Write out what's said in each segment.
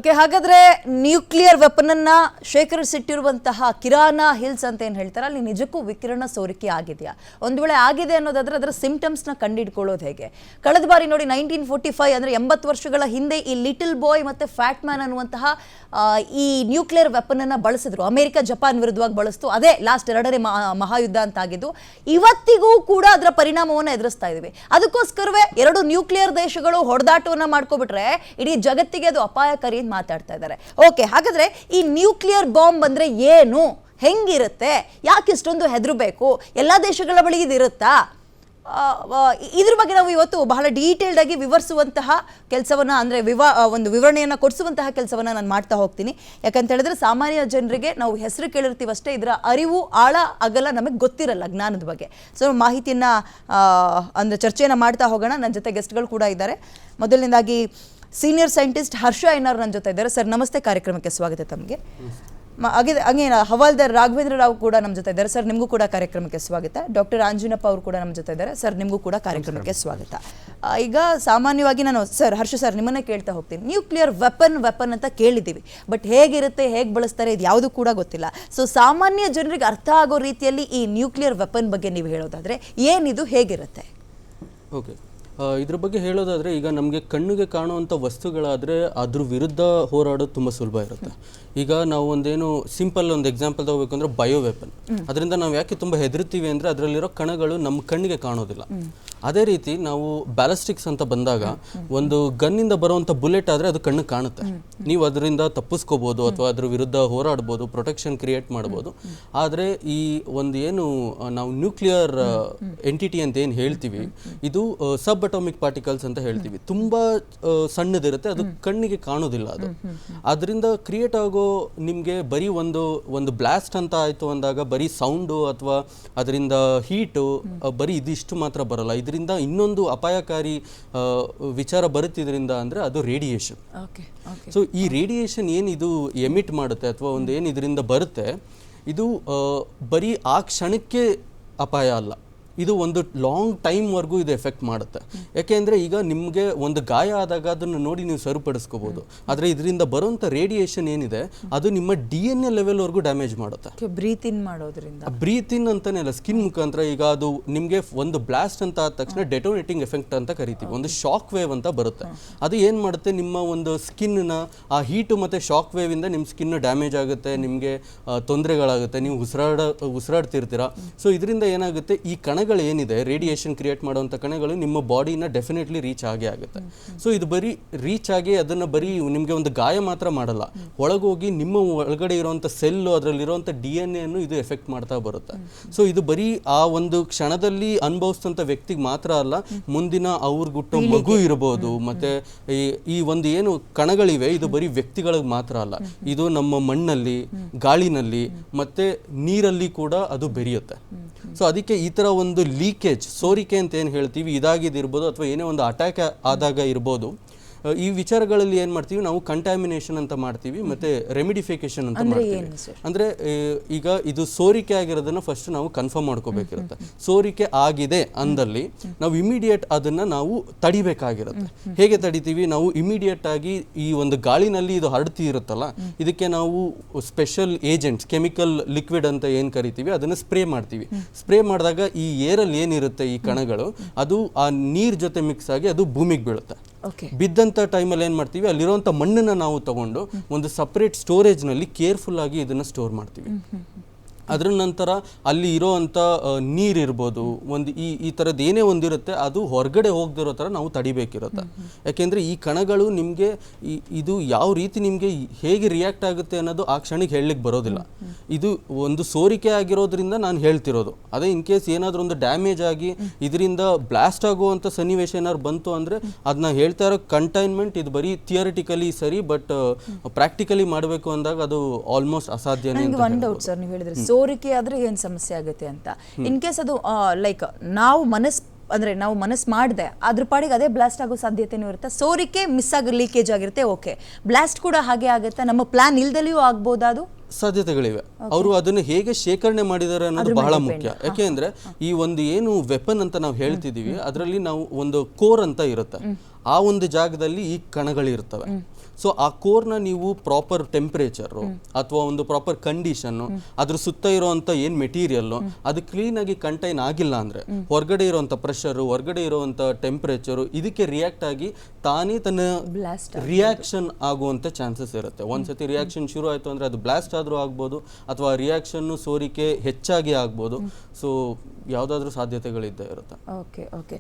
Okay, ಹಾಗಾದ್ರೆ nuclear weapon ಅನ್ನ ಶೇಖರಿಸಿಟ್ಟಿರುವಂತಹ kirana hills ಅಂತ ಏನು ಹೇಳ್ತಾರೆ, ಅಲ್ಲಿ ನಿಜಕ್ಕೂ ವಿಕಿರಣ ಸೋರಿಕೆ ಆಗಿದೆಯಾ? ಒಂದು ವೇಳೆ ಆಗಿದೆ ಅನ್ನೋದಾದ್ರೆ ಅದರ ಸಿಂಪ್ಟಮ್ಸ್ ನ ಕಂಡುಹಿಡ್ಕೊಳ್ಳೋದು ಹೇಗೆ? ಕಳೆದ ಬಾರಿ ನೋಡಿ 1945 ಅಂದ್ರೆ 80 ವರ್ಷಗಳ ಹಿಂದೆ ಈ ಲಿಟಲ್ ಬಾಯ್ ಮತ್ತೆ ಫ್ಯಾಟ್ ಮ್ಯಾನ್ ಅನ್ನುವಂತಹ ಈ ನ್ಯೂಕ್ಲಿಯರ್ ವೆಪನ್ ಅನ್ನ ಬಳಸಿದ್ರು. ಅಮೆರಿಕ ಜಪಾನ್ ವಿರುದ್ಧವಾಗಿ ಬಳಸ್ತು. ಅದೇ ಲಾಸ್ಟ್ 2ನೇ ಮಹಾಯುದ್ಧ ಅಂತ ಆಗಿದ್ದು. ಇವತ್ತಿಗೂ ಕೂಡ ಅದರ ಪರಿಣಾಮವನ್ನು ಎದುರಿಸ್ತಾ ಇದೀವಿ. ಅದಕ್ಕೋಸ್ಕರವೇ ಎರಡು ನ್ಯೂಕ್ಲಿಯರ್ ದೇಶಗಳು ಹೊಡೆದಾಟವನ್ನ ಮಾಡ್ಕೊಬಿಟ್ರೆ ಇಡೀ ಜಗತ್ತಿಗೆ ಅದು ಅಪಾಯಕಾರಿ ಅಂತ ಮಾತಾಡ್ತಾ ಇದ್ದಾರೆ. ಓಕೆ, ಹಾಗಾದ್ರೆ ಈ ನ್ಯೂಕ್ಲಿಯರ್ ಬಾಂಬ್ ಅಂದ್ರೆ ಏನು, ಹೆಂಗಿರುತ್ತೆ, ಯಾಕೆ ಇಷ್ಟೊಂದು ಹೆದರಬೇಕು, ಎಲ್ಲ ದೇಶಗಳ ಬಳಿ ಇದಿರುತ್ತಾ? ಇದ್ರ ಬಗ್ಗೆ ನಾವು ಇವತ್ತು ಬಹಳ ಡೀಟೇಲ್ಡ್ ಆಗಿ ವಿವರಿಸುವಂತಹ ಕೆಲಸವನ್ನ, ಅಂದ್ರೆ ಒಂದು ವಿವರಣೆಯನ್ನ ಕೊಡಿಸುವಂತಹ ಕೆಲಸವನ್ನ ನಾನು ಮಾಡ್ತಾ ಹೋಗ್ತೀನಿ. ಯಾಕಂತ ಹೇಳಿದ್ರೆ ಸಾಮಾನ್ಯ ಜನರಿಗೆ ನಾವು ಹೆಸರು ಕೇಳಿರ್ತೀವಷ್ಟೇ, ಇದರ ಅರಿವು ಆಳ ಅಗಲ ನಮಗೆ ಗೊತ್ತಿರಲ್ಲ ಜ್ಞಾನದ ಬಗ್ಗೆ. ಸೊ ಮಾಹಿತಿಯನ್ನ ಅಂದ್ರೆ ಚರ್ಚೆಯನ್ನ ಮಾಡ್ತಾ ಹೋಗೋಣ. ನನ್ನ ಜೊತೆ ಗೆಸ್ಟ್ಗಳು ಕೂಡ ಇದ್ದಾರೆ. ಮೊದಲನೇದಾಗಿ ಸೀನಿಯರ್ ಸೈಂಟಿಸ್ಟ್ ಹರ್ಷ ಎನ್ಆರ್ ನನ್ನ ಜೊತೆ ಇದ್ದಾರೆ. ಸರ್ ನಮಸ್ತೆ, ಕಾರ್ಯಕ್ರಮಕ್ಕೆ ಸ್ವಾಗತ ತಮಗೆ. ಹಾಗೆ ಹವಾಲ್ದಾರ್ ರಾಘವೇಂದ್ರ ರಾವ್ ಕೂಡ ನಮ್ಮ ಜೊತೆ ಇದ್ದಾರೆ. ಸರ್ ನಿಮಗೂ ಕೂಡ ಕಾರ್ಯಕ್ರಮಕ್ಕೆ ಸ್ವಾಗತ. ಡಾಕ್ಟರ್ ಆಂಜನಪ್ಪ ಅವರು ಕೂಡ ನಮ್ಮ ಜೊತೆ ಇದ್ದಾರೆ. ಸರ್ ನಿಮಗೂ ಕೂಡ ಕಾರ್ಯಕ್ರಮಕ್ಕೆ ಸ್ವಾಗತ. ಈಗ ಸಾಮಾನ್ಯವಾಗಿ ನಾನು ಹರ್ಷ ಸರ್ ನಿಮ್ಮನ್ನೇ ಕೇಳ್ತಾ ಹೋಗ್ತೀನಿ. ನ್ಯೂಕ್ಲಿಯರ್ ವೆಪನ್ ಅಂತ ಕೇಳಿದ್ದೀವಿ, ಬಟ್ ಹೇಗಿರುತ್ತೆ, ಹೇಗೆ ಬಳಸ್ತಾರೆ, ಇದು ಯಾವುದು ಕೂಡ ಗೊತ್ತಿಲ್ಲ. ಸೊ ಸಾಮಾನ್ಯ ಜನರಿಗೆ ಅರ್ಥ ಆಗೋ ರೀತಿಯಲ್ಲಿ ಈ ನ್ಯೂಕ್ಲಿಯರ್ ವೆಪನ್ ಬಗ್ಗೆ ನೀವು ಹೇಳೋದಾದ್ರೆ ಏನಿದು, ಹೇಗಿರುತ್ತೆ? ಓಕೆ, ಇದ್ರ ಬಗ್ಗೆ ಹೇಳೋದಾದರೆ, ಈಗ ನಮಗೆ ಕಣ್ಣಿಗೆ ಕಾಣುವಂಥ ವಸ್ತುಗಳಾದರೆ ಅದ್ರ ವಿರುದ್ಧ ಹೋರಾಡೋದು ತುಂಬ ಸುಲಭ ಇರುತ್ತೆ. ಈಗ ನಾವು ಒಂದೇನು ಸಿಂಪಲ್ ಒಂದು ಎಕ್ಸಾಂಪಲ್ ತಗೋಬೇಕು ಅಂದರೆ ಬಯೋ ವೆಪನ್. ಅದರಿಂದ ನಾವು ಯಾಕೆ ತುಂಬ ಹೆದರ್ತೀವಿ ಅಂದರೆ ಅದರಲ್ಲಿರೋ ಕಣಗಳು ನಮ್ಮ ಕಣ್ಣಿಗೆ ಕಾಣೋದಿಲ್ಲ. ಅದೇ ರೀತಿ ನಾವು ಬ್ಯಾಲಿಸ್ಟಿಕ್ಸ್ ಅಂತ ಬಂದಾಗ ಒಂದು ಗನ್ನಿಂದ ಬರುವಂಥ ಬುಲೆಟ್ ಆದರೆ ಅದು ಕಣ್ಣಿಗೆ ಕಾಣುತ್ತೆ. ನೀವು ಅದರಿಂದ ತಪ್ಪಿಸ್ಕೋಬೋದು ಅಥವಾ ಅದ್ರ ವಿರುದ್ಧ ಹೋರಾಡ್ಬೋದು, ಪ್ರೊಟೆಕ್ಷನ್ ಕ್ರಿಯೇಟ್ ಮಾಡ್ಬೋದು. ಆದರೆ ಈ ಒಂದು ಏನು ನಾವು ನ್ಯೂಕ್ಲಿಯರ್ ಎಂಟಿಟಿ ಅಂತ ಏನು ಹೇಳ್ತೀವಿ, ಇದು ಸಬ್ ಅಟಾಮಿಕ್ ಪಾರ್ಟಿಕಲ್ಸ್ ಅಂತ ಹೇಳ್ತೀವಿ. ತುಂಬ ಸಣ್ಣದಿರುತ್ತೆ, ಅದು ಕಣ್ಣಿಗೆ ಕಾಣೋದಿಲ್ಲ. ಅದು ಅದರಿಂದ ಕ್ರಿಯೇಟ್ ಆಗೋ ನಿಮಗೆ ಬರೀ ಒಂದು ಬ್ಲಾಸ್ಟ್ ಅಂತ ಆಯಿತು ಅಂದಾಗ ಬರೀ ಸೌಂಡು ಅಥವಾ ಅದರಿಂದ ಹೀಟು ಬರೀ ಇದಿಷ್ಟು ಮಾತ್ರ ಬರಲ್ಲ. ಇದರಿಂದ ಇನ್ನೊಂದು ಅಪಾಯಕಾರಿ ವಿಚಾರ ಬರುತ್ತಿದ್ರಿಂದ ಅಂದರೆ ಅದು ರೇಡಿಯೇಷನ್. ಸೊ ಈ ರೇಡಿಯೇಷನ್ ಏನಿದು ಎಮಿಟ್ ಮಾಡುತ್ತೆ ಅಥವಾ ಒಂದು ಏನು ಇದರಿಂದ ಬರುತ್ತೆ, ಇದು ಬರೀ ಆ ಕ್ಷಣಕ್ಕೆ ಅಪಾಯ ಅಲ್ಲ, ಇದು ಒಂದು ಲಾಂಗ್ ಟೈಮ್ವರೆಗೂ ಇದು ಎಫೆಕ್ಟ್ ಮಾಡುತ್ತೆ. ಯಾಕೆಂದರೆ ಈಗ ನಿಮಗೆ ಒಂದು ಗಾಯ ಆದಾಗ ಅದನ್ನು ನೋಡಿ ನೀವು ಸರಿಪಡಿಸ್ಕೋಬೋದು. ಆದರೆ ಇದರಿಂದ ಬರುವಂಥ ರೇಡಿಯೇಷನ್ ಏನಿದೆ ಅದು ನಿಮ್ಮ DNA ಲೆವೆಲ್ವರೆಗೂ ಡ್ಯಾಮೇಜ್ ಮಾಡುತ್ತೆ. ಬ್ರೀತ್ ಇನ್ ಮಾಡೋದ್ರಿಂದ, ಬ್ರೀತ್ ಇನ್ ಅಂತಾನೆ ಅಲ್ಲ, ಸ್ಕಿನ್ ಮುಖಾಂತರ. ಈಗ ಅದು ನಿಮಗೆ ಒಂದು ಬ್ಲಾಸ್ಟ್ ಅಂತ ಆದ ತಕ್ಷಣ ಡೆಟೋನೇಟಿಂಗ್ ಎಫೆಕ್ಟ್ ಅಂತ ಕರಿತೀವಿ, ಒಂದು ಶಾಕ್ ವೇವ್ ಅಂತ ಬರುತ್ತೆ. ಅದು ಏನು ಮಾಡುತ್ತೆ, ನಿಮ್ಮ ಒಂದು ಸ್ಕಿನ್ನ ಆ ಹೀಟು ಮತ್ತು ಶಾಕ್ ವೇವಿಂದ ನಿಮ್ಮ ಸ್ಕಿನ್ ಡ್ಯಾಮೇಜ್ ಆಗುತ್ತೆ, ನಿಮಗೆ ತೊಂದರೆಗಳಾಗುತ್ತೆ, ನೀವು ಉಸಿರಾಡ್ತಿರ್ತೀರ. ಸೊ ಇದರಿಂದ ಏನಾಗುತ್ತೆ, ಈ ಕಣಗಳು ಏನಿದೆ ರೇಡಿಯೇಷನ್ ಕ್ರಿಯೇಟ್ ಮಾಡುವಂಥ ಕಣಗಳು ನಿಮ್ಮ ಬಾಡಿನ ಡೆಫಿನೆಟ್ಲಿ ರೀಚ್ ಆಗೇ ಆಗುತ್ತೆ. ಸೊ ಇದು ಬರೀ ರೀಚ್ ಆಗಿ ಅದನ್ನು ಬರೀ ನಿಮಗೆ ಒಂದು ಗಾಯ ಮಾತ್ರ ಮಾಡಲ್ಲ, ಒಳಗೋಗಿ ನಿಮ್ಮ ಒಳಗಡೆ ಇರುವಂಥ ಸೆಲ್ಲು, ಅದರಲ್ಲಿರುವಂಥ DNA ಅನ್ನು ಇದು ಎಫೆಕ್ಟ್ ಮಾಡ್ತಾ ಬರುತ್ತೆ. ಸೊ ಇದು ಬರೀ ಆ ಒಂದು ಕ್ಷಣದಲ್ಲಿ ಅನುಭವಿಸಿದಂಥ ವ್ಯಕ್ತಿಗೆ ಮಾತ್ರ ಅಲ್ಲ, ಮುಂದಿನ ಅವ್ರಿಗೆ ಹುಟ್ಟೋ ಮಗು ಇರ್ಬೋದು, ಮತ್ತೆ ಈ ಒಂದು ಏನು ಕಣಗಳಿವೆ ಇದು ಬರೀ ವ್ಯಕ್ತಿಗಳಿಗೆ ಮಾತ್ರ ಅಲ್ಲ, ಇದು ನಮ್ಮ ಮಣ್ಣಲ್ಲಿ, ಗಾಳಿನಲ್ಲಿ ಮತ್ತೆ ನೀರಲ್ಲಿ ಕೂಡ ಅದು ಬೆರೆಯುತ್ತೆ. ಸೊ ಅದಕ್ಕೆ ಈ ಥರ ಒಂದು ಲೀಕೇಜ್, ಸೋರಿಕೆ ಅಂತ ಏನು ಹೇಳ್ತೀವಿ, ಇದಾಗಿದ್ದಿರ್ಬೋದು ಅಥವಾ ಏನೇ ಒಂದು ಅಟ್ಯಾಕ್ ಆದಾಗ ಇರ್ಬೋದು. ಈ ವಿಚಾರಗಳಲ್ಲಿ ಏನು ಮಾಡ್ತೀವಿ ನಾವು, ಕಂಟ್ಯಾಮಿನೇಷನ್ ಅಂತ ಮಾಡ್ತೀವಿ ಮತ್ತು ರೆಮಿಡಿಫಿಕೇಶನ್ ಅಂತ ಮಾಡ್ತೀವಿ. ಅಂದರೆ ಈಗ ಇದು ಸೋರಿಕೆ ಆಗಿರೋದನ್ನು ಫಸ್ಟ್ ನಾವು ಕನ್ಫರ್ಮ್ ಮಾಡ್ಕೋಬೇಕಿರುತ್ತೆ. ಸೋರಿಕೆ ಆಗಿದೆ ಅಂದಲ್ಲಿ ನಾವು ಇಮಿಡಿಯೇಟ್ ಅದನ್ನು ನಾವು ತಡಿಬೇಕಾಗಿರುತ್ತೆ. ಹೇಗೆ ತಡಿತೀವಿ ನಾವು? ಇಮಿಡಿಯೇಟ್ ಆಗಿ ಈ ಒಂದು ಗಾಳಿನಲ್ಲಿ ಇದು ಹರಡ್ತಿ ಇರುತ್ತಲ್ಲ, ಇದಕ್ಕೆ ನಾವು ಸ್ಪೆಷಲ್ ಏಜೆಂಟ್ಸ್, ಕೆಮಿಕಲ್ ಲಿಕ್ವಿಡ್ ಅಂತ ಏನು ಕರಿತೀವಿ, ಅದನ್ನು ಸ್ಪ್ರೇ ಮಾಡ್ತೀವಿ. ಸ್ಪ್ರೇ ಮಾಡಿದಾಗ ಈ ಏರಲ್ಲಿ ಏನಿರುತ್ತೆ ಈ ಕಣಗಳು, ಅದು ಆ ನೀರ್ ಜೊತೆ ಮಿಕ್ಸ್ ಆಗಿ ಅದು ಭೂಮಿಗೆ ಬೀಳುತ್ತೆ. ಬಿದ್ದಂಥ ಟೈಮಲ್ಲಿ ಏನು ಮಾಡ್ತೀವಿ, ಅಲ್ಲಿರುವಂಥ ಮಣ್ಣನ್ನು ನಾವು ತಗೊಂಡು ಒಂದು ಸಪ್ರೇಟ್ ಸ್ಟೋರೇಜ್ನಲ್ಲಿ ಕೇರ್ಫುಲ್ ಆಗಿ ಇದನ್ನು ಸ್ಟೋರ್ ಮಾಡ್ತೀವಿ. ಅದರ ನಂತರ ಅಲ್ಲಿ ಇರೋವಂಥ ನೀರಿರ್ಬೋದು, ಒಂದು ಈ ಥರದ್ದು ಏನೇ ಒಂದಿರುತ್ತೆ ಅದು ಹೊರಗಡೆ ಹೋಗದಿರೋ ಥರ ನಾವು ತಡಿಬೇಕಿರುತ್ತೆ. ಯಾಕೆಂದರೆ ಈ ಕಣಗಳು ನಿಮಗೆ ಇದು ಯಾವ ರೀತಿ ನಿಮಗೆ ಹೇಗೆ ರಿಯಾಕ್ಟ್ ಆಗುತ್ತೆ ಅನ್ನೋದು ಆ ಕ್ಷಣಕ್ಕೆ ಹೇಳಲಿಕ್ಕೆ ಬರೋದಿಲ್ಲ. ಇದು ಒಂದು ಸೋರಿಕೆ ಆಗಿರೋದ್ರಿಂದ ನಾನು ಹೇಳ್ತಿರೋದು. ಅದೇ ಇನ್ ಕೇಸ್ ಏನಾದರೂ ಒಂದು ಡ್ಯಾಮೇಜ್ ಆಗಿ ಇದರಿಂದ ಬ್ಲಾಸ್ಟ್ ಆಗುವಂಥ ಸನ್ನಿವೇಶ ಏನಾದ್ರು ಬಂತು ಅಂದರೆ ಅದನ್ನ ಹೇಳ್ತಾ ಇರೋ ಕಂಟೈನ್ಮೆಂಟ್ ಇದು ಬರೀ ಥಿಯರಿಟಿಕಲಿ ಸರಿ, ಬಟ್ ಪ್ರಾಕ್ಟಿಕಲಿ ಮಾಡಬೇಕು ಅಂದಾಗ ಅದು ಆಲ್ಮೋಸ್ಟ್ ಅಸಾಧ್ಯನೇ. ಸೋರಿಕೆ ಆದ್ರೆ ಏನ್ ಸಮಸ್ಯೆ ಆಗುತ್ತೆ ಅಂತ, ಇನ್ ಕೇಸ್ ಅದು ಲೈಕ್ ನಾವು ಮನಸ್ ಮಾಡದೆ ಅದ್ರ ಪಾಡಿಗೆ ಅದೇ ಬ್ಲಾಸ್ಟ್ ಆಗೋ ಸಾಧ್ಯತೆನೂ ಇರುತ್ತೆ. ಸೋರಿಕೆ ಮಿಸ್ ಆಗಿ ಲೀಕೇಜ್ ಆಗಿರುತ್ತೆ, ಓಕೆ. ಬ್ಲಾಸ್ಟ್ ಕೂಡ ಹಾಗೆ ಆಗುತ್ತೆ, ನಮ್ಮ ಪ್ಲಾನ್ ಇಲ್ದಲಿಯೂ ಆಗ್ಬೋದಾ? ಅದು ಸಾಧ್ಯತೆಗಳಿವೆ. ಅವರು ಅದನ್ನು ಹೇಗೆ ಶೇಖರಣೆ ಮಾಡಿದ್ದಾರೆ ಅನ್ನೋದು ಬಹಳ ಮುಖ್ಯ. ಯಾಕೆಂದ್ರೆ ಈ ಒಂದು ಏನು ವೆಪನ್ ಅಂತ ನಾವು ಹೇಳ್ತಿದೀವಿ ಅದರಲ್ಲಿ ನಾವು ಒಂದು ಕೋರ್ ಅಂತ ಇರುತ್ತೆ, ಆ ಒಂದು ಜಾಗದಲ್ಲಿ ಈ ಕಣಗಳಿರ್ತವೆ. ಸೊ ಆ ಕೋರ್ನ ನೀವು ಪ್ರಾಪರ್ ಟೆಂಪ್ರೇಚರು ಅಥವಾ ಒಂದು ಪ್ರಾಪರ್ ಕಂಡೀಷನ್ನು, ಅದ್ರ ಸುತ್ತ ಇರುವಂಥ ಏನು ಮೆಟೀರಿಯಲ್ಲು ಅದು ಕ್ಲೀನಾಗಿ ಕಂಟೈನ್ ಆಗಿಲ್ಲ ಅಂದರೆ ಹೊರಗಡೆ ಇರುವಂಥ ಪ್ರೆಷರು, ಹೊರಗಡೆ ಇರುವಂಥ ಟೆಂಪ್ರೇಚರು ಇದಕ್ಕೆ ರಿಯಾಕ್ಟ್ ಆಗಿ ತಾನೇ ತನ್ನ ರಿಯಾಕ್ಷನ್ ಆಗುವಂಥ ಚಾನ್ಸಸ್ ಇರುತ್ತೆ. ಒಂದ್ಸತಿ ರಿಯಾಕ್ಷನ್ ಶುರು ಆಯಿತು ಅಂದರೆ ಅದು ಬ್ಲಾಸ್ಟ್ ಆದರೂ ಆಗ್ಬೋದು, ಅಥವಾ ರಿಯಾಕ್ಷನ್ನು ಸೋರಿಕೆ ಹೆಚ್ಚಾಗಿ ಆಗ್ಬೋದು. ಸೊ ಯಾವುದಾದ್ರೂ ಸಾಧ್ಯತೆಗಳಿದ್ದೇ ಇರುತ್ತೆ. ಓಕೆ ಓಕೆ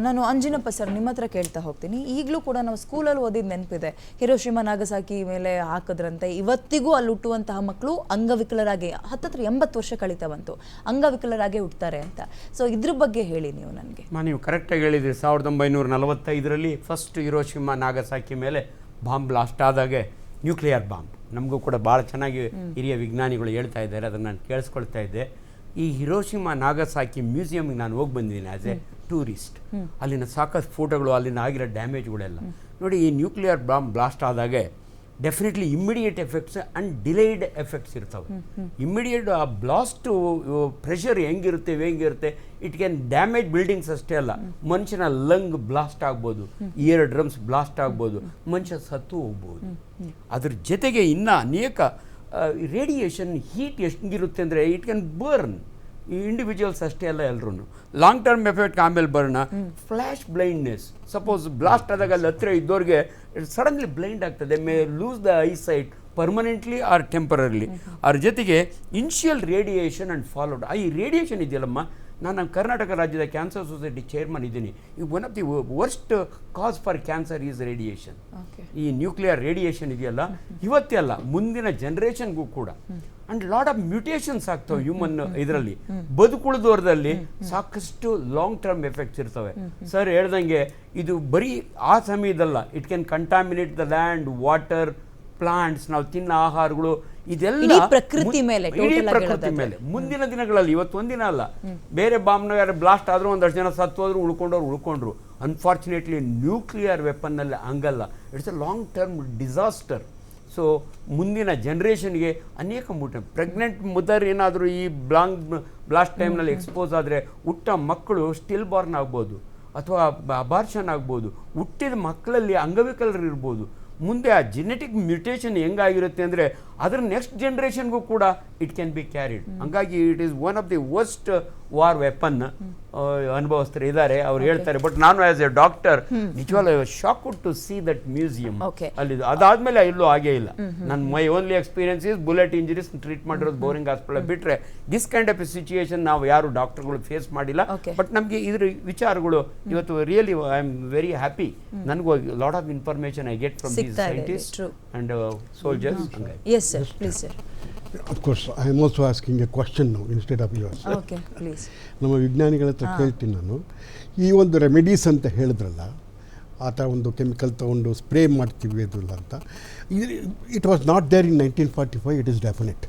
ನಾನು ಅಂಜಿನಪ್ಪ ಸರ್ ನಿಮ್ಮ ಹತ್ರ ಕೇಳ್ತಾ ಹೋಗ್ತೀನಿ. ಈಗಲೂ ಕೂಡ ನಾವು ಸ್ಕೂಲಲ್ಲಿ ಓದಿದ ನೆನಪಿದೆ, ಹಿರೋಶಿಮಾ ನಾಗಸಾಕಿ ಮೇಲೆ ಹಾಕಿದ್ರಂತೆ, ಇವತ್ತಿಗೂ ಅಲ್ಲಿ ಹುಟ್ಟುವಂತಹ ಮಕ್ಕಳು ಅಂಗವಿಕಲರಾಗಿ 80 ವರ್ಷ ಕಳೀತಾ ಬಂತು, ಅಂಗವಿಕಲರಾಗಿ ಹುಟ್ಟುತ್ತಾರೆ ಅಂತ. ಸೊ ಇದ್ರ ಬಗ್ಗೆ ಹೇಳಿ ನೀವು ನನಗೆ. ನೀವು ಕರೆಕ್ಟಾಗಿ ಹೇಳಿದ್ರಿ. 1945 ಫಸ್ಟ್ ಹಿರೋಶಿಮಾ ನಾಗಸಾಕಿ ಮೇಲೆ ಬಾಂಬ್ ಬ್ಲಾಸ್ಟ್ ಆದಾಗೆ ನ್ಯೂಕ್ಲಿಯರ್ ಬಾಂಬ್, ನಮಗೂ ಕೂಡ ಭಾಳ ಚೆನ್ನಾಗಿ ಹಿರಿಯ ವಿಜ್ಞಾನಿಗಳು ಹೇಳ್ತಾ ಇದ್ದಾರೆ, ಅದನ್ನು ನಾನು ಕೇಳಿಸ್ಕೊಳ್ತಾ ಇದ್ದೆ. ಈ ಹಿರೋಶಿಮಾ ನಾಗಸಾಕಿ ಮ್ಯೂಸಿಯಮ್ಗೆ ನಾನು ಹೋಗಿ ಬಂದಿದ್ದೀನಿ ಆ್ಯಸ್ ಎ ಟೂರಿಸ್ಟ್. ಅಲ್ಲಿನ ಸಾಕಷ್ಟು ಫೋಟೋಗಳು, ಅಲ್ಲಿನ ಆಗಿರೋ ಡ್ಯಾಮೇಜ್ಗಳೆಲ್ಲ ನೋಡಿ. ಈ ನ್ಯೂಕ್ಲಿಯರ್ ಬಾಂಬ್ ಬ್ಲಾಸ್ಟ್ ಆದಾಗೆ definitely immediate effects and delayed effects ಇರ್ತವೆ. ಇಮ್ಮಿಡಿಯೇಟ್ ಆ ಬ್ಲಾಸ್ಟ್ ಪ್ರೆಷರ್ ಹೆಂಗಿರುತ್ತೆ, ಇಟ್ ಕ್ಯಾನ್ ಡ್ಯಾಮೇಜ್ ಬಿಲ್ಡಿಂಗ್ಸ್ ಅಷ್ಟೇ ಅಲ್ಲ, ಮನುಷ್ಯನ ಲಂಗ್ ಬ್ಲಾಸ್ಟ್ ಆಗ್ಬೋದು, ಇಯರ್ ಡ್ರಮ್ಸ್ ಬ್ಲಾಸ್ಟ್ ಆಗ್ಬೋದು, ಮನುಷ್ಯ ಸತ್ತು ಹೋಗ್ಬೋದು. ಅದ್ರ ಜೊತೆಗೆ ಇನ್ನು ಅನೇಕ ರೇಡಿಯೇಷನ್ ಹೀಟ್ ಎಷ್ಟಿರುತ್ತೆ ಅಂದರೆ ಇಟ್ ಕ್ಯಾನ್ ಬರ್ನ್ ಇಂಡಿವಿಜುವಲ್ಸ್ ಅಷ್ಟೇ ಅಲ್ಲ, ಎಲ್ಲರೂ ಲಾಂಗ್ ಟರ್ಮ್ ಎಫೆಕ್ಟ್ ಆಮೇಲೆ burn flash blindness. Suppose blast ಆದಾಗ ಅಲ್ಲಿ ಹತ್ತಿರ ಇದ್ದವ್ರಿಗೆ ಸಡನ್ಲಿ ಬ್ಲೈಂಡ್ ಆಗ್ತದೆ, may lose the eyesight permanently or temporarily. ಅದ್ರ ಜೊತೆಗೆ ಇನಿಷಿಯಲ್ ರೇಡಿಯೇಷನ್ ಆ್ಯಂಡ್ ಫಾಲೋಡ್. ಈ ರೇಡಿಯೇಷನ್ ಇದೆಯಲ್ಲಮ್ಮ, ನಾನು ನಮ್ಮ ಕರ್ನಾಟಕ ರಾಜ್ಯದ ಕ್ಯಾನ್ಸರ್ ಸೊಸೈಟಿ ಚೇರ್ಮನ್ ಇದ್ದೀನಿ. ಈ one of the worst cause for cancer is radiation. ಈ ನ್ಯೂಕ್ಲಿಯರ್ ರೇಡಿಯೇಷನ್ ಇದೆಯಲ್ಲ, ಇವತ್ತೇ ಅಲ್ಲ ಮುಂದಿನ ಜನ್ರೇಷನ್ಗೂ ಕೂಡ. ಆ್ಯಂಡ್ ಲಾಟ್ ಆಫ್ ಮ್ಯೂಟೇಷನ್ಸ್ ಆಗ್ತವೆ ಹ್ಯೂಮನ್ ಇದರಲ್ಲಿ, ಬದುಕುಳಿದವರದಲ್ಲಿ ಸಾಕಷ್ಟು ಲಾಂಗ್ ಟರ್ಮ್ ಎಫೆಕ್ಟ್ಸ್ ಇರ್ತವೆ. ಸರ್ ಹೇಳ್ದಂಗೆ ಇದು ಬರೀ ಆ ಸಮಯದಲ್ಲ, it can contaminate the land, water, plants, ನಾವು ತಿನ್ನೋ ಆಹಾರಗಳು, ಇದೆಲ್ಲ ಪ್ರಕೃತಿ ಮೇಲೆ ಮುಂದಿನ ದಿನಗಳಲ್ಲಿ, ಇವತ್ತು ಒಂದಿನ ಅಲ್ಲ, ಬೇರೆ ಬಾಂಬ್ನ ಯಾರು ಬ್ಲಾಸ್ಟ್ ಆದರೂ ಒಂದಷ್ಟು ಜನ ಸತ್ತೋದ್ರು, ಉಳ್ಕೊಂಡ್ರು. ಅನ್ಫಾರ್ಚುನೇಟ್ಲಿ ನ್ಯೂಕ್ಲಿಯರ್ ವೆಪನ್ನಲ್ಲಿ ಹಂಗಲ್ಲ, it's A long term disaster. So ಮುಂದಿನ ಜನ್ರೇಷನ್ಗೆ ಅನೇಕ ಪ್ರೆಗ್ನೆಂಟ್ ಮದರ್ ಏನಾದರೂ ಈ ಬ್ಲಾಸ್ಟ್ ಟೈಮ್ನಲ್ಲಿ ಎಕ್ಸ್ಪೋಸ್ ಆದರೆ ಹುಟ್ಟ ಮಕ್ಕಳು ಸ್ಟಿಲ್ ಬಾರ್ನ್ ಆಗ್ಬೋದು, ಅಥವಾ ಅಬಾರ್ಷನ್ ಆಗ್ಬೋದು, ಹುಟ್ಟಿದ ಮಕ್ಕಳಲ್ಲಿ ಅಂಗವಿಕಲರು ಇರ್ಬೋದು. ಮುಂದೆ ಆ ಜೆನೆಟಿಕ್ ಮ್ಯೂಟೇಷನ್ ಹೆಂಗಾಗಿರುತ್ತೆ ಅಂದರೆ ಅದರ ನೆಕ್ಸ್ಟ್ ಜನ್ರೇಷನ್ಗೂ ಕೂಡ ಇಟ್ ಕ್ಯಾನ್ ಬಿ ಕ್ಯಾರಿಡ್. ಹಂಗಾಗಿ it is one of the worst war weapon ಅನುಭವಿಸ್ತಾರೆ ಇದ್ದಾರೆ, ಅವ್ರು ಹೇಳ್ತಾರೆ. ಬಟ್ ನಾನು ಆಸ್ ಎ ಡಾಕ್ಟರ್ ನಿಜವಾಗ್ಲೂ shocked to see that museum ಅಲ್ಲಿ. ಅದಾದ್ಮೇಲೆ ಎಲ್ಲೂ ಆಗೇ ಇಲ್ಲ. ನನ್ನ my only experience is bullet injuries treat ಮಾಡಿರೋದು ಬೋರಿಂಗ್ ಹಾಸ್ಪಿಟಲ್ ಬಿಟ್ಟರೆ ದಿಸ್ ಕೈಂಡ್ ಆಫ್ ಸಿಚುಯೇಷನ್ ನಾವು ಯಾರು ಡಾಕ್ಟರ್ಗಳು ಫೇಸ್ ಮಾಡಿಲ್ಲ. ಬಟ್ ನಮಗೆ ಇದ್ರ ವಿಚಾರಗಳು ಇವತ್ತು really I am very happy. ನನಗೂ lot of information I get from these scientist and soldiers. Yes sir, please sir. Of course, I am also asking a question now instead of yours. Okay, please. ನಮ್ಮ ವಿಜ್ಞಾನಿಗಳ ಹತ್ರ ಕೇಳ್ತೀನಿ ನಾನು, ಈ ಒಂದು remedies ಅಂತ ಹೇಳಿದ್ರಲ್ಲ, ಆ ಥರ ಒಂದು ಕೆಮಿಕಲ್ ತೊಗೊಂಡು ಸ್ಪ್ರೇ ಮಾಡ್ತೀವಿ ಅದಲ್ಲ ಅಂತ, it was not there in 1945, it is definite.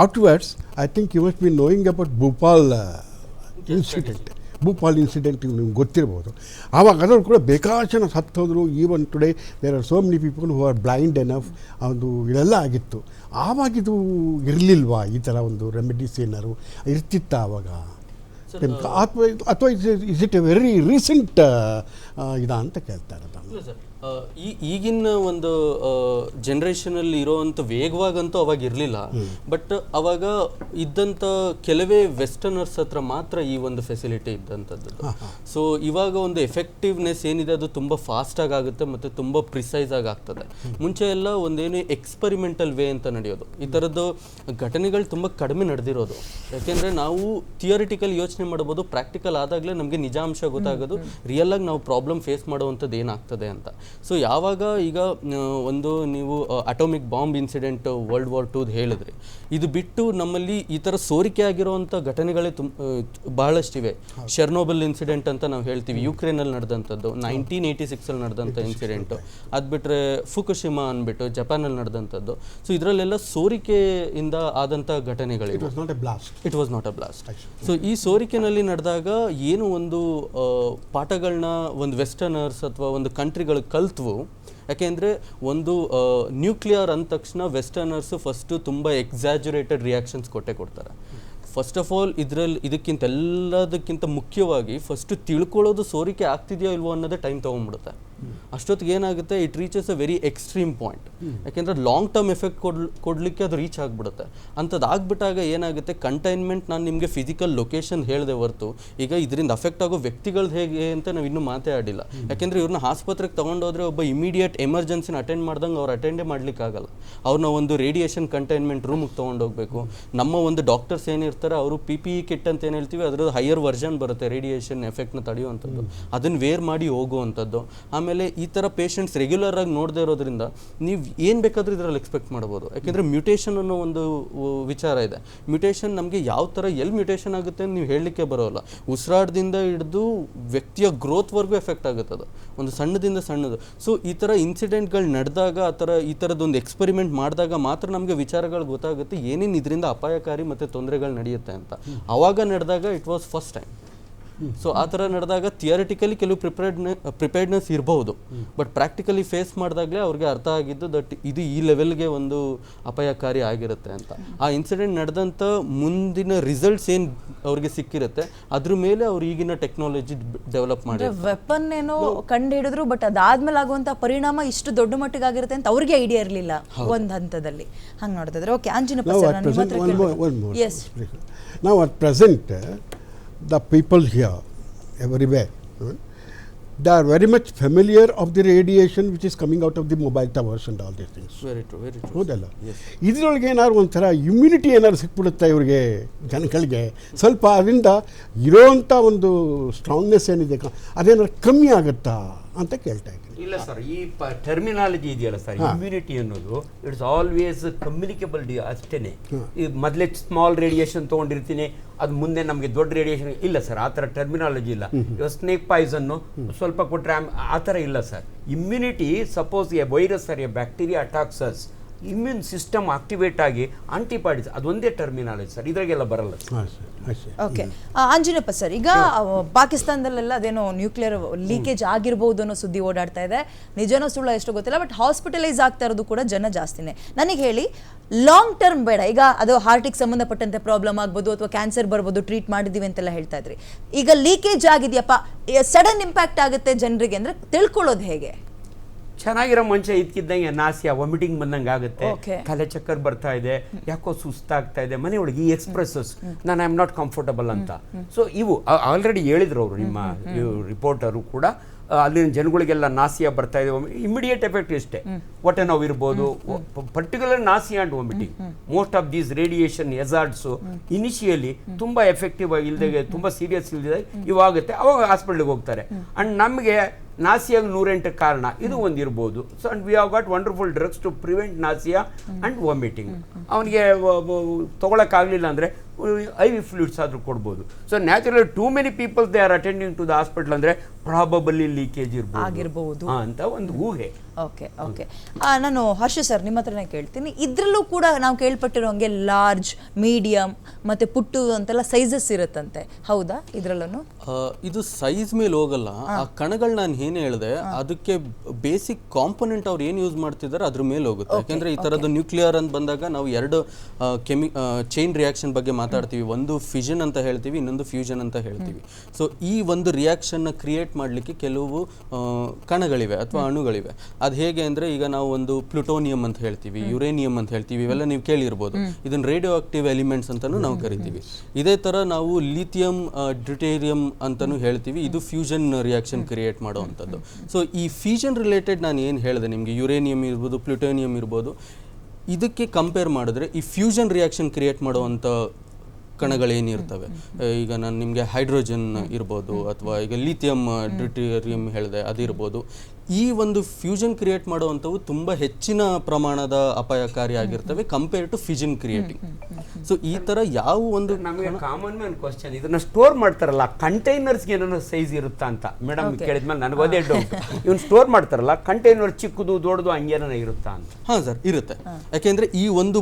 Afterwards I think you must be knowing about Bhopal incident ನಿಮ್ಗೆ ಗೊತ್ತಿರ್ಬೋದು. ಆವಾಗ ಅದನ್ನು ಕೂಡ ಬೇಕಾದಷ್ಟು ಜನ ಸತ್ತೋದ್ರು. Even today there are so many people who are blind enough. ಅದು ಇದೆಲ್ಲ ಆಗಿತ್ತು. ಆವಾಗಿದು ಇರಲಿಲ್ವಾ ಈ ಥರ ಒಂದು ರೆಮಿಡೀಸ್ ಏನಾರು ಇರ್ತಿತ್ತ ಆವಾಗ, ಅಥವಾ is it A very recent ಇದಾ ಅಂತ ಕೇಳ್ತಾರೆ ನಾನು. ಈಗಿನ ಒಂದು ಜನ್ರೇಷನಲ್ಲಿ ಇರೋವಂಥ ವೇಗವಾಗಂತೂ ಅವಾಗ ಇರಲಿಲ್ಲ. ಬಟ್ ಅವಾಗ ಇದ್ದಂಥ ಕೆಲವೇ ವೆಸ್ಟರ್ನರ್ಸ್ ಹತ್ರ ಮಾತ್ರ ಈ ಒಂದು ಫೆಸಿಲಿಟಿ ಇದ್ದಂಥದ್ದು. ಸೊ ಇವಾಗ ಒಂದು ಎಫೆಕ್ಟಿವ್ನೆಸ್ ಏನಿದೆ ಅದು ತುಂಬ ಫಾಸ್ಟಾಗಿ ಆಗುತ್ತೆ ಮತ್ತು ತುಂಬ ಪ್ರಿಸೈಸ್ ಆಗಿ ಆಗ್ತದೆ. ಮುಂಚೆ ಎಲ್ಲ ಒಂದೇನು ಎಕ್ಸ್ಪರಿಮೆಂಟಲ್ ವೇ ಅಂತ ನಡೆಯೋದು, ಈ ಥರದ್ದು ಘಟನೆಗಳು ತುಂಬ ಕಡಿಮೆ ನಡೆದಿರೋದು. ಯಾಕೆಂದರೆ ನಾವು ಥಿಯರಿಟಿಕಲ್ ಯೋಚನೆ ಮಾಡ್ಬೋದು, ಪ್ರಾಕ್ಟಿಕಲ್ ಆದಾಗಲೇ ನಮಗೆ ನಿಜಾಂಶ ಗೊತ್ತಾಗೋದು, ರಿಯಲಾಗಿ ನಾವು ಪ್ರಾಬ್ಲಮ್ ಫೇಸ್ ಮಾಡುವಂಥದ್ದು ಏನಾಗ್ತದೆ ಅಂತ. ಸೊ ಯಾವಾಗ ಈಗ ಒಂದು ನೀವು atomic bomb incident world war 2 ಹೇಳಿದ್ರಿ, ಇದು ಬಿಟ್ಟು ನಮ್ಮಲ್ಲಿ ಈ ಥರ ಸೋರಿಕೆ ಆಗಿರುವಂಥ ಘಟನೆಗಳೇ ಬಹಳಷ್ಟಿವೆ. ಶೆರ್ನೋಬಿಲ್ ಇನ್ಸಿಡೆಂಟ್ ಅಂತ ನಾವು ಹೇಳ್ತೀವಿ, ಯುಕ್ರೇನಲ್ಲಿ ನಡೆದಂಥದ್ದು 1986 ನಡೆದಂಥ ಇನ್ಸಿಡೆಂಟು. ಅದು ಬಿಟ್ಟರೆ ಫುಕುಶಿಮಾ ಅಂದ್ಬಿಟ್ಟು ಜಪಾನಲ್ಲಿ ನಡೆದಂಥದ್ದು. ಸೊ ಇದರಲ್ಲೆಲ್ಲ ಸೋರಿಕೆಯಿಂದ ಆದಂಥ ಘಟನೆಗಳಿವೆ. It was not a blast. So ಈ ಸೋರಿಕೆನಲ್ಲಿ ನಡೆದಾಗ ಏನು ಒಂದು ಪಾಠಗಳನ್ನ ಒಂದು ವೆಸ್ಟರ್ನರ್ಸ್ ಅಥವಾ ಒಂದು ಕಂಟ್ರಿಗಳು ಕಲ್ತ್ವು. ಯಾಕೆಂದರೆ ಒಂದು ನ್ಯೂಕ್ಲಿಯರ್ ಅಂದ ತಕ್ಷಣ ವೆಸ್ಟರ್ನರ್ಸು ಫಸ್ಟು ತುಂಬ ಎಕ್ಸಾಜುರೇಟೆಡ್ ರಿಯಾಕ್ಷನ್ಸ್ ಕೊಡ್ತಾರೆ. ಫಸ್ಟ್ ಆಫ್ ಆಲ್ ಎಲ್ಲದಕ್ಕಿಂತ ಮುಖ್ಯವಾಗಿ ಫಸ್ಟು ತಿಳ್ಕೊಳ್ಳೋದು ಸೋರಿಕೆ ಆಗ್ತಿದೆಯೋ ಇಲ್ವೋ ಅನ್ನೋದೇ ಟೈಮ್ ತೊಗೊಂಡ್ಬಿಡುತ್ತೆ. ಅಷ್ಟೊತ್ತಿಗೆ ಏನಾಗುತ್ತೆ, it reaches a very extreme point. ಯಾಕೆಂದರೆ ಲಾಂಗ್ ಟರ್ಮ್ ಎಫೆಕ್ಟ್ ಕೊಡಲಿಕ್ಕೆ ಅದು ರೀಚ್ ಆಗಿಬಿಡುತ್ತೆ. ಅಂಥದ್ದು ಆಗ್ಬಿಟ್ಟಾಗ ಏನಾಗುತ್ತೆ, ಕಂಟೈನ್ಮೆಂಟ್ ನಾನು ನಿಮಗೆ ಫಿಸಿಕಲ್ ಲೊಕೇಶನ್ ಹೇಳಿದೆ ಹೊರತು ಈಗ ಇದರಿಂದ ಅಫೆಕ್ಟ್ ಆಗೋ ವ್ಯಕ್ತಿಗಳ್ದು ಹೇಗೆ ಅಂತ ನಾವು ಇನ್ನೂ ಮಾತೇ ಆಡಿಲ್ಲ. ಯಾಕೆಂದರೆ ಇವ್ರನ್ನ ಆಸ್ಪತ್ರೆಗೆ ತೊಗೊಂಡೋದ್ರೆ ಒಬ್ಬ ಇಮಿಡಿಯೇಟ್ ಎಮರ್ಜೆನ್ಸಿನ ಅಟೆಂಡ್ ಮಾಡ್ದಂಗೆ ಅವ್ರು ಅಟೆಂಡೇ ಮಾಡಲಿಕ್ಕಾಗಲ್ಲ. ಅವ್ರನ್ನ ಒಂದು ರೇಡಿಯೇಷನ್ ಕಂಟೈನ್ಮೆಂಟ್ ರೂಮಿಗೆ ತೊಗೊಂಡೋಗ್ಬೇಕು. ನಮ್ಮ ಒಂದು ಡಾಕ್ಟರ್ಸ್ ಏನಿರ್ತಾರೆ ಅವರು PPE ಕಿಟ್ ಅಂತ ಏನು ಹೇಳ್ತೀವಿ, ಅದರದ್ದು ಹೈಯರ್ ವರ್ಷನ್ ಬರುತ್ತೆ ರೇಡಿಯೇಷನ್ ಎಫೆಕ್ಟ್ನ ತಡೆಯುವಂಥದ್ದು, ಅದನ್ನು ವೇರ್ ಮಾಡಿ ಹೋಗುವಂಥದ್ದು. ಆಮೇಲೆ ಈ ಥರ ಪೇಷಂಟ್ಸ್ ರೆಗ್ಯುಲರ್ ಆಗಿ ನೋಡದೇ ಇರೋದ್ರಿಂದ ನೀವು ಏನು ಬೇಕಾದರೂ ಇದರಲ್ಲಿ ಎಕ್ಸ್ಪೆಕ್ಟ್ ಮಾಡ್ಬೋದು. ಯಾಕೆಂದರೆ ಮ್ಯೂಟೇಷನ್ ಅನ್ನೋ ಒಂದು ವಿಚಾರ ಇದೆ. ಮ್ಯೂಟೇಷನ್ ನಮಗೆ ಯಾವ ಥರ ಎಲ್ಲಿ ಮ್ಯೂಟೇಷನ್ ಆಗುತ್ತೆ ಅಂತ ನೀವು ಹೇಳಲಿಕ್ಕೆ ಬರೋಲ್ಲ. ಉಸಿರಾಟದಿಂದ ಹಿಡಿದು ವ್ಯಕ್ತಿಯ ಗ್ರೋತ್ವರೆಗೂ ಎಫೆಕ್ಟ್ ಆಗುತ್ತೆ ಅದು, ಒಂದು ಸಣ್ಣದಿಂದ ಸಣ್ಣದು. ಸೊ ಈ ಥರ ಇನ್ಸಿಡೆಂಟ್ಗಳು ನಡೆದಾಗ, ಈ ಥರದ್ದೊಂದು ಎಕ್ಸ್ಪೆರಿಮೆಂಟ್ ಮಾಡಿದಾಗ ಮಾತ್ರ ನಮಗೆ ವಿಚಾರಗಳು ಗೊತ್ತಾಗುತ್ತೆ ಏನೇನು ಇದರಿಂದ ಅಪಾಯಕಾರಿ ಮತ್ತು ತೊಂದರೆಗಳು ನಡೆಯುತ್ತೆ ಅಂತ. ಆವಾಗ ನಡೆದಾಗ it was first time. So ಆ ಥರ ನಡೆದಾಗ ಥಿಯರಿಟಿಕಲಿ ಕೆಲವು ಪ್ರಿಪೇರ್ಡ್ನೆಸ್ ಇರಬಹುದು, ಬಟ್ ಪ್ರಾಕ್ಟಿಕಲಿ ಫೇಸ್ ಮಾಡಿದಾಗಲೇ ಅವ್ರಿಗೆ ಅರ್ಥ ಆಗಿದ್ದು ದಟ್ ಇದು ಈ ಲೆವೆಲ್ಗೆ ಒಂದು ಅಪಾಯಕಾರಿ ಆಗಿರುತ್ತೆ ಅಂತ. ಆ ಇನ್ಸಿಡೆಂಟ್ ನಡೆದಂಥ ಮುಂದಿನ ರಿಸಲ್ಟ್ಸ್ ಏನು ಅವ್ರಿಗೆ ಸಿಕ್ಕಿರುತ್ತೆ ಅದ್ರ ಮೇಲೆ ಅವ್ರು ಈಗಿನ ಟೆಕ್ನಾಲಜಿ ಡೆವಲಪ್ ಮಾಡಿ ವೆಪನ್ ಏನೋ ಕಂಡು ಹಿಡಿದ್ರು, ಬಟ್ ಅದಾದ್ಮೇಲೆ ಆಗುವಂತ ಪರಿಣಾಮ ಇಷ್ಟು ದೊಡ್ಡ ಮಟ್ಟಿಗೆ ಆಗಿರುತ್ತೆ ಅಂತ ಅವ್ರಿಗೆ ಐಡಿಯಾ ಇರಲಿಲ್ಲ ಒಂದು ಹಂತದಲ್ಲಿ. ಹಂಗೆ ನೋಡಿದ್ರೆ ಓಕೆ. ಆಂಜಿನಪ್ಪ ಸರ್, ನಾನು ನಿಮ್ಮ ಹತ್ರ ಕೇಳ್ಬೋದು. Yes. Now at present, the people here, everywhere, they are very much familiar of the radiation which is coming out of the mobile towers and all these things. Very true, very true. ಹೌದಲ್ಲ, ಇದರೊಳಗೆ ಏನಾದ್ರು ಒಂಥರ immunity ಏನಾದ್ರು ಸಿಕ್ಬಿಡುತ್ತೆ ಇವ್ರಿಗೆ, ಜನಗಳಿಗೆ ಸ್ವಲ್ಪ ಅದರಿಂದ ಇರೋವಂಥ ಒಂದು ಸ್ಟ್ರಾಂಗ್ನೆಸ್ ಏನಿದೆ ಅದೇನಾದ್ರು ಕಮ್ಮಿ ಆಗುತ್ತಾ ಅಂತ ಕೇಳ್ತಾ ಇದ್ದೀನಿ. ಇಲ್ಲ ಸರ್, ಈ ಟರ್ಮಿನಾಲಜಿ ಇದೆಯಲ್ಲ ಸರ್, ಇಮ್ಯುನಿಟಿ ಅನ್ನೋದು ಇಟ್ಸ್ ಆಲ್ವೇಸ್ ಕಮ್ಯುನಿಕೇಬಲ್ ಅಷ್ಟೇನೆ. ಈ ಮೊದಲೇ ಸ್ಮಾಲ್ ರೇಡಿಯೇಷನ್ ತೊಗೊಂಡಿರ್ತೀನಿ, ಅದು ಮುಂದೆ ನಮಗೆ ದೊಡ್ಡ ರೇಡಿಯೇಷನ್ ಇಲ್ಲ ಸರ್, ಆ ಥರ ಟರ್ಮಿನಾಲಜಿ ಇಲ್ಲ. ಇವಾಗ ಸ್ನೇಕ್ ಪಾಯ್ಸನ್ನು ಸ್ವಲ್ಪ ಕೊಟ್ಟರೆ ಆ ಥರ ಇಲ್ಲ sir. Immunity suppose a virus or a bacteria attacks us, immune system activate ಆಗಿ ಆಂಟಿಬಾಡೀಸ್, ಅದೊಂದೇ ಟರ್ಮಿನಾಲಜಿ ಸರ್, ಇದ್ರಾಗೆಲ್ಲ ಬರಲ್ಲ. ಓಕೆ. ಆಂಜಿನಪ್ಪ ಸರ್, ಈಗ ಪಾಕಿಸ್ತಾನದಲ್ಲೆಲ್ಲ ಅದೇನೋ ನ್ಯೂಕ್ಲಿಯರ್ ಲೀಕೇಜ್ ಆಗಿರ್ಬೋದು ಅನ್ನೋ ಸುದ್ದಿ ಓಡಾಡ್ತಾ ಇದೆ. ನಿಜನೋ ಸುಳ್ಳು ಎಷ್ಟು ಗೊತ್ತಿಲ್ಲ, ಬಟ್ ಹಾಸ್ಪಿಟಲೈಸ್ ಆಗ್ತಾ ಇರೋದು ಕೂಡ ಜನ ಜಾಸ್ತಿನೇ. ನನಗೆ ಹೇಳಿ, ಲಾಂಗ್ ಟರ್ಮ್ ಬೇಡ, ಈಗ ಅದು ಹಾರ್ಟಿಗೆ ಸಂಬಂಧಪಟ್ಟಂತೆ ಪ್ರಾಬ್ಲಮ್ ಆಗ್ಬೋದು ಅಥವಾ ಕ್ಯಾನ್ಸರ್ ಬರ್ಬೋದು, ಟ್ರೀಟ್ ಮಾಡಿದೀವಿ ಅಂತೆಲ್ಲ ಹೇಳ್ತಾ ಇದ್ರಿ. ಈಗ ಲೀಕೇಜ್ ಆಗಿದೆಯಪ್ಪ, ಸಡನ್ ಇಂಪ್ಯಾಕ್ಟ್ ಆಗುತ್ತೆ ಜನರಿಗೆ ಅಂದರೆ ತಿಳ್ಕೊಳ್ಳೋದು ಹೇಗೆ? ಚೆನ್ನಾಗಿರೋ ಮನುಷ್ಯ ಇದ್ಕಿದ್ದಂಗೆ ನಾಸಿಯಾ ವಾಮಿಟಿಂಗ್ ಬಂದಂಗೆ ಆಗುತ್ತೆ, ತಲೆ ಚಕ್ಕರ್ ಬರ್ತಾ ಇದೆ, ಯಾಕೋ ಸುಸ್ತಾಗ್ತಾ ಇದೆ, ಮನೆಯೊಳಗೆ ಈ ಎಕ್ಸ್ಪ್ರೆಸಸ್ ನಾನು ಐ ಆಮ್ ನಾಟ್ ಕಂಫರ್ಟಬಲ್ ಅಂತ. ಸೊ ಇವು ಆಲ್ರೆಡಿ ಹೇಳಿದ್ರು ಅವರು, ನಿಮ್ಮ ರಿಪೋರ್ಟರು ಕೂಡ, ಅಲ್ಲಿನ ಜನಗಳಿಗೆಲ್ಲ ನಾಸಿಯಾ ಬರ್ತಾ ಇದೆ, ಇಮಿಡಿಯೇಟ್ ಎಫೆಕ್ಟ್ ಇಷ್ಟೇ, ಹೊಟ್ಟೆ ನೋವು ಇರ್ಬೋದು, particular nausea and vomiting. Most of these radiation hazards initially ತುಂಬ ಎಫೆಕ್ಟಿವ್ ಆಗಿ ಇಲ್ಲದೆ, ತುಂಬ ಸೀರಿಯಸ್ ಇಲ್ಲದೆ ಇವಾಗುತ್ತೆ, ಅವಾಗ ಹಾಸ್ಪಿಟ್ಲಿಗೆ ಹೋಗ್ತಾರೆ. ಅಂಡ್ ನಮಗೆ ನಾಸಿಯಾಗ 108 ಕಾರಣ ಇದು ಒಂದಿರ್ಬೋದು. So and we have got wonderful drugs to prevent nausea and vomiting. ಅವನಿಗೆ ತೊಗೊಳಕ್ಕಾಗಲಿಲ್ಲ ಅಂದರೆ IV ಫ್ಲೂಯಿಡ್ಸ್ ಆದರೂ ಕೊಡ್ಬೋದು. So naturally too many people they are attending to the hospital ಅಂದರೆ ಪ್ರಾಬಬಲಿ ಲೀಕೇಜ್ ಆಗಿರ್ಬೋದು ಅಂತ ಒಂದು ಊಹೆ. Okay okay. ನಾನು ಹರ್ಷ ಸರ್ ನಿಮ್ಮ ಹತ್ರನೇ ಕೇಳ್ತೀನಿ, ಇದರಲ್ಲೂ ಕೂಡ ನಾವು ಕೇಳ್ಪಟ್ಟಿರೋ ಹಂಗೆ ಲಾರ್ಜ್, ಮೀಡಿಯಂ ಮತ್ತು ಪುಟ್ಟು ಅಂತೆಲ್ಲ ಸೈಜಸ್ ಇರುತ್ತಂತೆ, ಹೌದಾ? ಇದರಲ್ಲೂ ಇದು ಸೈಜ್ ಮೇಲೆ ಹೋಗಲ್ಲ. ಆ ಕಣಗಳು ನಾನು ಏನು ಹೇಳಿದೆ ಅದಕ್ಕೆ ಬೇಸಿಕ್ ಕಾಂಪೊನೆಂಟ್ ಅವ್ರು ಏನು ಯೂಸ್ ಮಾಡ್ತಿದ್ದಾರೆ ಅದ್ರ ಮೇಲೆ ಹೋಗುತ್ತೆ. ಯಾಕೆಂದರೆ ಈ ಥರದ್ದು ನ್ಯೂಕ್ಲಿಯರ್ ಅಂತ ಬಂದಾಗ ನಾವು ಎರಡು ಚೈನ್ ರಿಯಾಕ್ಷನ್ ಬಗ್ಗೆ ಮಾತಾಡ್ತೀವಿ. ಒಂದು ಫಿಷನ್ ಅಂತ ಹೇಳ್ತೀವಿ, ಇನ್ನೊಂದು ಫ್ಯೂಷನ್ ಅಂತ ಹೇಳ್ತೀವಿ. ಸೊ ಈ ಒಂದು ರಿಯಾಕ್ಷನ್ನ ಕ್ರಿಯೇಟ್ ಮಾಡಲಿಕ್ಕೆ ಕೆಲವು ಕಣಗಳಿವೆ ಅಥವಾ ಅಣುಗಳಿವೆ. ಅದು ಹೇಗೆ ಅಂದರೆ, ಈಗ ನಾವು ಒಂದು ಪ್ಲುಟೋನಿಯಂ ಅಂತ ಹೇಳ್ತೀವಿ, ಯುರೇನಿಯಂ ಅಂತ ಹೇಳ್ತೀವಿ, ಇವೆಲ್ಲ ನೀವು ಕೇಳಿರ್ಬೋದು. ಇದನ್ನು ರೇಡಿಯೋ ಆಕ್ಟಿವ್ ಎಲಿಮೆಂಟ್ಸ್ ಅಂತಲೂ ನಾವು ಕರಿತೀವಿ. ಇದೇ ಥರ ನಾವು ಲಿಥಿಯಂ, ಡ್ಯೂಟೇರಿಯಂ ಅಂತಲೂ ಹೇಳ್ತೀವಿ. ಇದು ಫ್ಯೂಷನ್ ರಿಯಾಕ್ಷನ್ ಕ್ರಿಯೇಟ್ ಮಾಡುವಂಥದ್ದು. ಸೊ ಈ ಫ್ಯೂಷನ್ ರಿಲೇಟೆಡ್ ನಾನು ಏನು ಹೇಳಿದೆ ನಿಮಗೆ, ಯುರೇನಿಯಂ ಇರ್ಬೋದು, ಪ್ಲುಟೋನಿಯಂ ಇರ್ಬೋದು, ಇದಕ್ಕೆ ಕಂಪೇರ್ ಮಾಡಿದ್ರೆ ಈ ಫ್ಯೂಷನ್ ರಿಯಾಕ್ಷನ್ ಕ್ರಿಯೇಟ್ ಮಾಡುವಂಥ ಕಣಗಳೇನಿರ್ತವೆ, ಈಗ ನಾನು ನಿಮಗೆ ಹೈಡ್ರೋಜನ್ ಇರ್ಬೋದು ಅಥವಾ ಈಗ ಲಿಥಿಯಂ ಡ್ಯೂಟೇರಿಯಂ ಹೇಳಿದೆ ಅದಿರ್ಬೋದು, ಈ ಒಂದು ಫ್ಯೂಷನ್ ಕ್ರಿಯೇಟ್ ಮಾಡುವಂಥವು ತುಂಬ ಹೆಚ್ಚಿನ ಪ್ರಮಾಣದ ಅಪಾಯಕಾರಿ ಆಗಿರ್ತವೆ compare to fusion creating. So ಈ ಥರ ಯಾವ ಒಂದು ನಮಗೆ ಕಾಮನ್ ಮ್ಯಾನ್ ಕ್ವಶನ್, ಇದನ್ನ ಸ್ಟೋರ್ ಮಾಡ್ತಾರಲ್ಲ ಕಂಟೈನರ್ಸ್ಗೆ ಏನೋ ಸೈಜ್ ಇರುತ್ತಾ ಅಂತ ಮೇಡಮ್ ಕೇಳಿದ್ಮೇಲೆ ನನಗೆ ಅದೇ ಡೌಟ್. ಇವನು ಸ್ಟೋರ್ ಮಾಡ್ತಾರಲ್ಲ ಕಂಟೈನರ್ ಚಿಕ್ಕದು ದೊಡ್ಡದು ಹಂಗೇನೋ ಇರುತ್ತಾ ಅಂತ. ಹಾಂ ಸರ್, ಇರುತ್ತೆ. ಯಾಕೆಂದರೆ ಈ ಒಂದು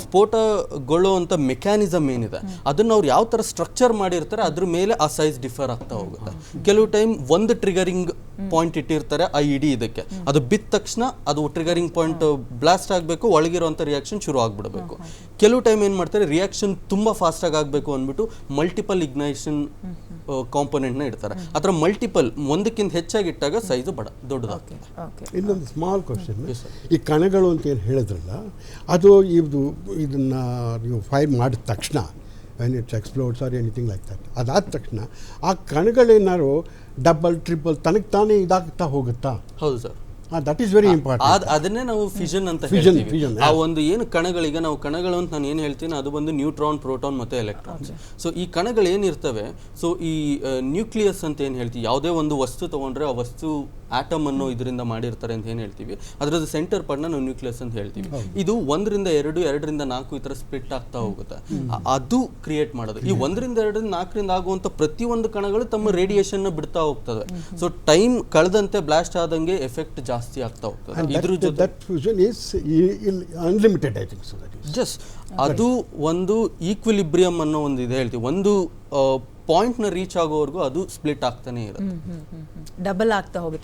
ಸ್ಫೋಟಗೊಳ್ಳುವಂಥ ಮೆಕ್ಯಾನಿಸಮ್ ಏನಿದೆ ಅದನ್ನು ಅವ್ರು ಯಾವ ಥರ ಸ್ಟ್ರಕ್ಚರ್ ಮಾಡಿರ್ತಾರೆ ಅದ್ರ ಮೇಲೆ ಆ ಸೈಜ್ ಡಿಫರ್ ಆಗ್ತಾ ಹೋಗುತ್ತೆ. ಕೆಲವು ಟೈಮ್ ಒಂದು ಟ್ರಿಗರಿಂಗ್ ಪಾಯಿಂಟ್ ಇಟ್ಟಿರ್ತಾರೆ ಆ ಇಡೀ ಇದಕ್ಕೆ, ಅದು ಬಿದ್ದ ತಕ್ಷಣ ಅದು ಟ್ರಿಗರಿಂಗ್ ಪಾಯಿಂಟ್ ಬ್ಲಾಸ್ಟ್ ಆಗಬೇಕು, ಒಳಗಿರುವಂಥ ರಿಯಾಕ್ಷನ್ ಶುರು ಆಗಿಬಿಡಬೇಕು. ಕೆಲವು ಟೈಮ್ ಏನು ಮಾಡ್ತಾರೆ, ರಿಯಾಕ್ಷನ್ ತುಂಬ ಫಾಸ್ಟಾಗಿ ಆಗಬೇಕು ಅಂದ್ಬಿಟ್ಟು ಮಲ್ಟಿಪಲ್ ಇಗ್ನೈಷನ್ ಕಾಂಪೊನೆಂಟ್ನ ಇಡ್ತಾರೆ. ಆ ಥರ ಮಲ್ಟಿಪಲ್ ಒಂದಕ್ಕಿಂತ ಹೆಚ್ಚಾಗಿ ಇಟ್ಟಾಗ ಸೈಜು ದೊಡ್ಡದಾಗ್ತದೆ. ಓಕೆ ಇನ್ನೊಂದು ಸ್ಮಾಲ್ ಕ್ವಶನ್, ಈ ಕಣಗಳು ಅಂತ ಏನು ಹೇಳಿದ್ರಲ್ಲ, ಅದು ಇದನ್ನು ನೀವು ಫೈರ್ ಮಾಡಿದ ತಕ್ಷಣ when it's explodes or anything like that, ಅದಾದ ತಕ್ಷಣ ಆ ಕಣಗಳೇನಾದ್ರು ಡಬಲ್ ಟ್ರಿಪಲ್ ತನಗೆ ತಾನೇ ಇದಾಗ್ತಾ ಹೋಗುತ್ತಾ? ಹೌದು sir, that is very important. ಅದನ್ನೇ ನಾವು ಫಿಷನ್ ಅಂತ Fission, ಹೇಳ್ತೀವಿ. fission, ಆ ಒಂದು ಏನು ಕಣಗಳಿಗೆ ನಾವು ಕಣಗಳು ಅಂತ ನಾನು ಏನು ಹೇಳ್ತೀನಿ ಅದು ಬಂದು ನ್ಯೂಟ್ರಾನ್, ಪ್ರೋಟಾನ್ ಮತ್ತು ಎಲೆಕ್ಟ್ರಾನ್ಸ್. ಸೊ ಈ ಕಣಗಳು ಏನಿರ್ತವೆ, ಸೊ ಈ ನ್ಯೂಕ್ಲಿಯಸ್ ಅಂತ ಏನು ಹೇಳ್ತೀವಿ, ಯಾವುದೇ ಒಂದು ವಸ್ತು ತಗೊಂಡ್ರೆ ಆ ವಸ್ತು ಆಟಮ್ ಅನ್ನು ಇದರಿಂದ ಮಾಡಿರ್ತಾರೆ ಅಂತ ಏನು ಹೇಳ್ತೀವಿ, ಅದರದ್ದು ಸೆಂಟರ್ ಪಾರ್ಟ್ನ ನಾವು ನ್ಯೂಕ್ಲಿಯಸ್ ಅಂತ ಹೇಳ್ತೀವಿ. ಇದು 1 ರಿಂದ 2, 2 ರಿಂದ 4 ಈ ಥರ ಸ್ಪ್ಲಿಟ್ ಆಗ್ತಾ ಹೋಗುತ್ತೆ. ಅದು ಕ್ರಿಯೇಟ್ ಮಾಡೋದು. ಈ 1 ರಿಂದ 2 ರಿಂದ 4 ರಿಂದ ಆಗುವಂಥ ಪ್ರತಿಯೊಂದು ಕಣಗಳು ತಮ್ಮ ರೇಡಿಯೇಷನ್ ಬಿಡ್ತಾ ಹೋಗ್ತದೆ. ಸೊ ಟೈಮ್ ಕಳೆದಂತೆ ಬ್ಲಾಸ್ಟ್ ಆದಂಗೆ ಎಫೆಕ್ಟ್ ಜಾಸ್ತಿ ಆಗ್ತಾ ಹೋಗ್ತದೆ. ಇದ್ರ ಜೊತೆ that fusion is unlimited, I think. So that is just ಅದು ಒಂದು ಈಕ್ವಿಲಿಬ್ರಿಯಂ ಅನ್ನೋ ಒಂದು ಇದೆ ಹೇಳ್ತೀವಿ, ಒಂದು ಪಾಯಿಂಟ್ನ ರೀಚ್ ಆಗೋವರೆಗೂ ಅದು ಸ್ಪ್ಲಿಟ್ ಆಗ್ತಾನೆ ಇರುತ್ತೆ. ಡಬಲ್ ಆಗ್ತಾ ಹೋಗುತ್ತೆ.